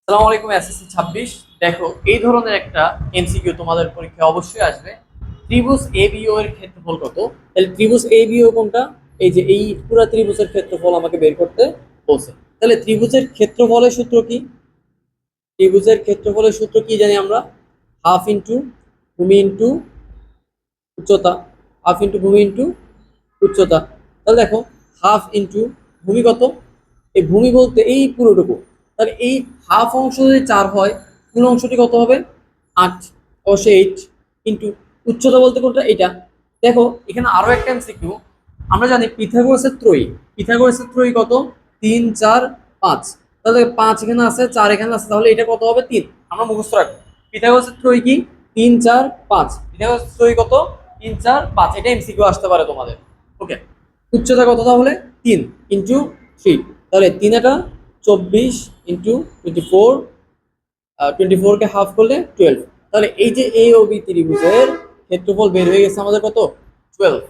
আসসালামু আলাইকুম এসএসসি 26। দেখো, এই ধরনের একটা এমসিকিউ তোমাদের পরীক্ষায় অবশ্যই আসবে। ত্রিভুজ এবিও এর ক্ষেত্রফল কত? তাহলে ত্রিভুজ এবিও কোনটা? এই যে এই পুরো ত্রিভুজের ক্ষেত্রফল আমাকে বের করতে বলছে। তাহলে ত্রিভুজের ক্ষেত্রফলের সূত্র কি? ত্রিভুজের ক্ষেত্রফলের সূত্র কি জানি আমরা? হাফ ইন্টু ভূমি ইন্টু উচ্চতা। হাফ ইন্টু ভূমি ইন্টু উচ্চতা। তাহলে দেখো, হাফ ইন্টু ভূমি কত? এই ভূমি বলতে এই পুরোটুকু। তাহলে এই হাফ অংশ যদি 4 হয়, পুরো অংশটি কত হবে? 8, অবশ্যই 8 ইন্টু উচ্চতা বলতে কোনটা? এটা। দেখো, এখানে আরো একটা এমসিকিউ। আমরা জানি পিথাগোরাসের ত্রয়ী। পিথাগোরাসের ত্রয়ী কত? 3, 4, 5। তাহলে 5 এখানে আছে, 4 এখানে আছে, তাহলে এটা কত হবে? 3। আমরা মুখস্থ রাখবো পিথাগোরাসের ত্রয়ী কি? 3, 4, 5। পিথাগোরাসের ত্রয়ী কত? 3, 4, 5। এটা এমসিকিউ আসতে পারে তোমাদের। ওকে। উচ্চতা কত তাহলে? 3 ইন্টু 3। তাহলে 3 এটা 24 ইন্টু 24। 24 কে হাফ করলে 12। তাহলে এই যে এ ও বি ত্রিভুজের ক্ষেত্রফল বের হয়ে গেছে আমাদের কত? 12।